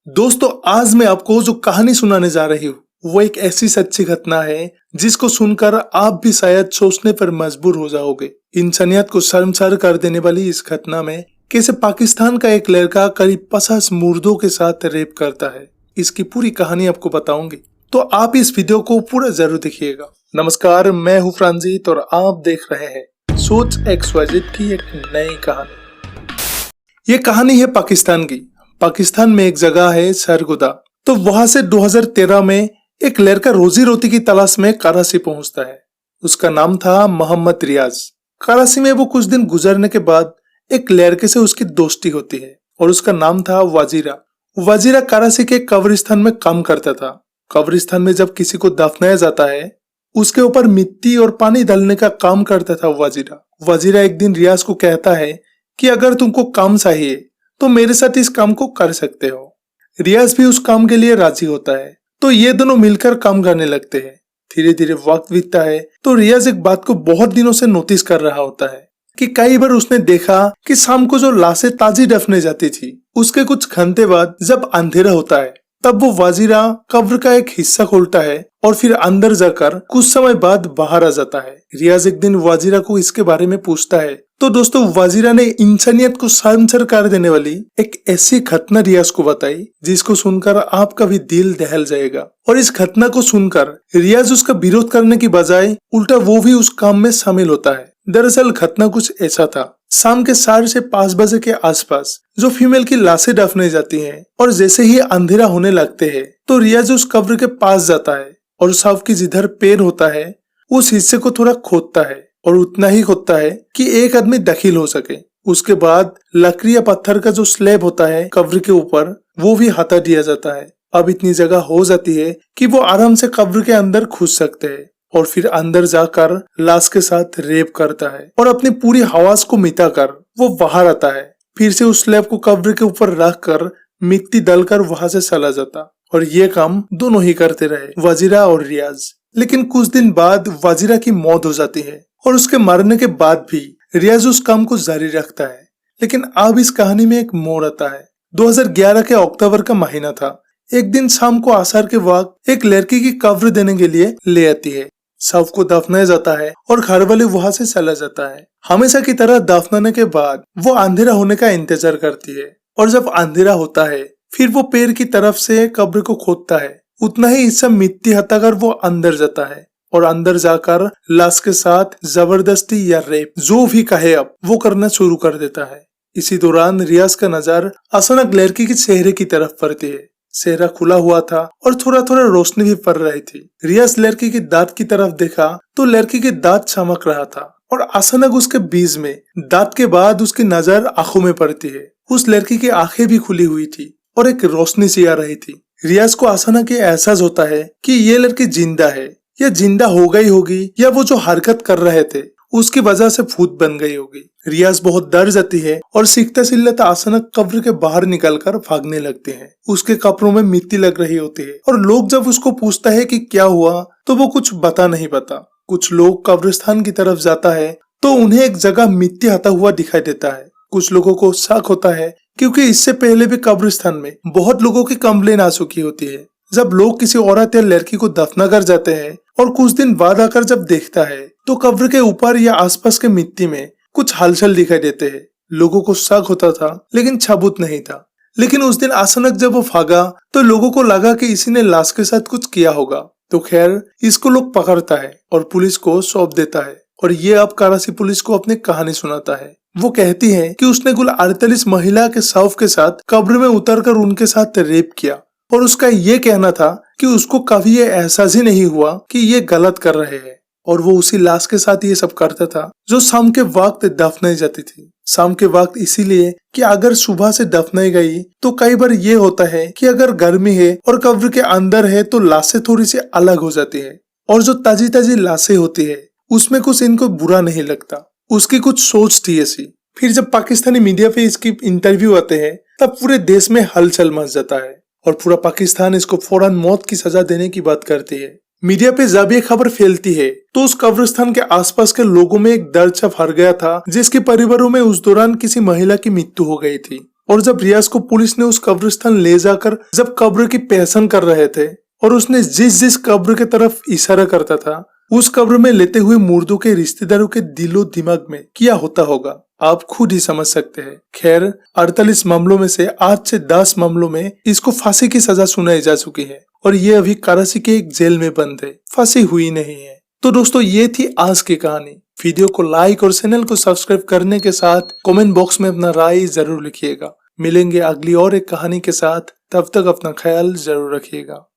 दोस्तों, आज मैं आपको जो कहानी सुनाने जा रही हूँ वो एक ऐसी सच्ची घटना है जिसको सुनकर आप भी शायद सोचने पर मजबूर हो जाओगे। इंसानियत को शर्मसार कर देने वाली इस घटना में कैसे पाकिस्तान का एक लड़का करीब 50 मुर्दों के साथ रेप करता है, इसकी पूरी कहानी आपको बताऊंगी, तो आप इस वीडियो को पूरा जरूर देखिएगा। नमस्कार, मैं हूँ फ्रांजीत और आप देख रहे हैं सोच XYZ की एक नई कहानी। ये कहानी है पाकिस्तान की। पाकिस्तान में एक जगह है सरगोदा। तो वहां से 2013 में एक लड़का रोजी रोटी की तलाश में कराची पहुंचता है। उसका नाम था मोहम्मद रियाज। कराची में वो कुछ दिन गुजरने के बाद एक लड़के से उसकी दोस्ती होती है और उसका नाम था वजीरा। वजीरा कराची के कब्रिस्तान में काम करता था। कब्रिस्तान में जब किसी को दफनाया जाता है उसके ऊपर मिट्टी और पानी डालने का काम करता था वजीरा। वजीरा एक दिन रियाज को कहता है कि अगर तुमको काम चाहिए तो मेरे साथ इस काम को कर सकते हो। रियाज भी उस काम के लिए राजी होता है, तो ये दोनों मिलकर काम करने लगते हैं। धीरे धीरे वक्त बीतता है तो रियाज एक बात को बहुत दिनों से नोटिस कर रहा होता है कि कई बार उसने देखा कि शाम को जो लाशें ताजी दफने जाती थी उसके कुछ घंटे बाद जब अंधेरा होता है तब वो वजीरा कब्र का एक हिस्सा खोलता है और फिर अंदर जाकर कुछ समय बाद बाहर आ जाता है। रियाज एक दिन वजीरा को इसके बारे में पूछता है तो दोस्तों, वजीरा ने इंसानियत को शर्मसार कर देने वाली एक ऐसी घटना रियाज को बताई जिसको सुनकर आपका भी दिल दहल जाएगा। और इस घटना को सुनकर रियाज उसका विरोध करने की बजाय उल्टा वो भी उस काम में शामिल होता है। दरअसल घटना कुछ ऐसा था। शाम के 4 से 5 बजे के आसपास जो फीमेल की लाशें दफनाई जाती हैं और जैसे ही अंधेरा होने लगते हैं तो रियाज उस कब्र के पास जाता है और शव की जिधर पैर होता है उस हिस्से को थोड़ा खोदता है और उतना ही खोदता है कि एक आदमी दाखिल हो सके। उसके बाद लकड़ी या पत्थर का जो स्लैब होता है कब्र के ऊपर वो भी हटा दिया जाता है। अब इतनी जगह हो जाती है कि वो आराम से कब्र के अंदर घुस सकते हैं और फिर अंदर जाकर लाश के साथ रेप करता है और अपनी पूरी हवास को मिटाकर वो बाहर आता है। फिर से उस स्लैब को कब्र के ऊपर रख कर मिट्टी डालकर वहां से चला जाता और ये काम दोनों ही करते रहे, वजीरा और रियाज। लेकिन कुछ दिन बाद वजीरा की मौत हो जाती है और उसके मरने के बाद भी रियाज उस काम को जारी रखता है। लेकिन अब इस कहानी में एक मोड़ आता है। 2011 के अक्टूबर का महीना था। एक दिन शाम को असर के वक्त एक लड़की की कब्र देने के लिए ले आती है। शव को दफनाया जाता है और घर वाले वहां से चला जाता है। हमेशा की तरह दफनाने के बाद वो अंधेरा होने का इंतजार करती है और जब अंधेरा होता है फिर वो पैर की तरफ से कब्र को खोदता है। उतना ही हिस्सा मिट्टी हटाकर वो अंदर जाता है और अंदर जाकर लाश के साथ जबरदस्ती या रेप जो भी कहे अब वो करना शुरू कर देता है। इसी दौरान रियाज का नजर अचानक लड़की के चेहरे की तरफ पड़ती है। चेहरा खुला हुआ था और थोड़ा थोड़ा रोशनी भी पड़ रही थी। रियाज लड़की के दांत की तरफ देखा तो लड़की के दांत चमक रहा था और अचानक उसके बीच में दांत के बाद उसकी नजर आंखों में पड़ती है। उस लड़की की आंखें भी खुली हुई थी और एक रोशनी सी आ रही थी। रियाज को अचानक ये एहसास होता है कि ये लड़की जिंदा है या जिंदा हो गई होगी या वो जो हरकत कर रहे थे उसकी वजह से भूत बन गई होगी। रियाज बहुत डर जाती है और सीखते सिलते अचानक कब्र के बाहर निकलकर भागने लगते हैं। उसके कपड़ों में मिट्टी लग रही होती है और लोग जब उसको पूछता है कि क्या हुआ तो वो कुछ बता नहीं पाता। कुछ लोग कब्रिस्तान की तरफ जाता है तो उन्हें एक जगह मिट्टी हटा हुआ दिखाई देता है। कुछ लोगों को शक होता है क्योंकि इससे पहले भी कब्रिस्तान में बहुत लोगों की कंप्लेन आ चुकी होती है। जब लोग किसी औरत या लड़की को दफना कर जाते हैं और कुछ दिन बाद आकर जब देखता है तो कब्र के ऊपर या आसपास के मिट्टी में कुछ हलचल दिखाई देते हैं। लोगों को शक होता था लेकिन सबूत नहीं था। लेकिन उस दिन अचानक जब वो भागा तो लोगों को लगा कि इसी ने लाश के साथ कुछ किया होगा। तो खैर, इसको लोग पकड़ता है और पुलिस को सौंप देता है और ये अब कराची पुलिस को अपनी कहानी सुनाता है। वो कहती है कि उसने कुल 48 महिला के शव के साथ कब्र में उतरकर उनके साथ रेप किया और उसका ये कहना था कि उसको कभी ये एहसास ही नहीं हुआ कि ये गलत कर रहे हैं और वो उसी लाश के साथ ये सब करता था जो शाम के वक्त दफनाई जाती थी। शाम के वक्त इसीलिए कि अगर सुबह से दफनाई गई तो कई बार ये होता है कि अगर गर्मी है और कब्र के अंदर है तो लाशें थोड़ी सी अलग हो जाती है और जो ताजी ताजी लाशें होती है उसमें कुछ इनको बुरा नहीं लगता। उसकी कुछ सोच थी ऐसी। फिर जब पाकिस्तानी मीडिया पे इसकी इंटरव्यू आते हैं तब पूरे देश में हलचल मच जाता है और पूरा पाकिस्तान इसको फौरन मौत की सजा देने की बात करती है। मीडिया पे जब ये खबर फैलती है तो उस कब्रिस्तान के आसपास के लोगों में एक दर्द सा भर गया था जिसके परिवारों में उस दौरान किसी महिला की मृत्यु हो गई थी। और जब रियाज को पुलिस ने उस कब्रिस्तान ले जाकर जब कब्र की पहचान कर रहे थे और उसने जिस जिस कब्र के तरफ इशारा करता था उस कब्र में लेते हुए मुर्दों के रिश्तेदारों के दिलो दिमाग में क्या होता होगा आप खुद ही समझ सकते हैं। खैर 48 मामलों में से आज से 10 मामलों में इसको फांसी की सजा सुनाई जा चुकी है और ये अभी कराची के एक जेल में बंद है, फांसी हुई नहीं है। तो दोस्तों ये थी आज की कहानी। वीडियो को लाइक और चैनल को सब्सक्राइब करने के साथ कमेंट बॉक्स में अपना राय जरूर लिखिएगा। मिलेंगे अगली और एक कहानी के साथ, तब तक अपना ख्याल जरूर रखिएगा।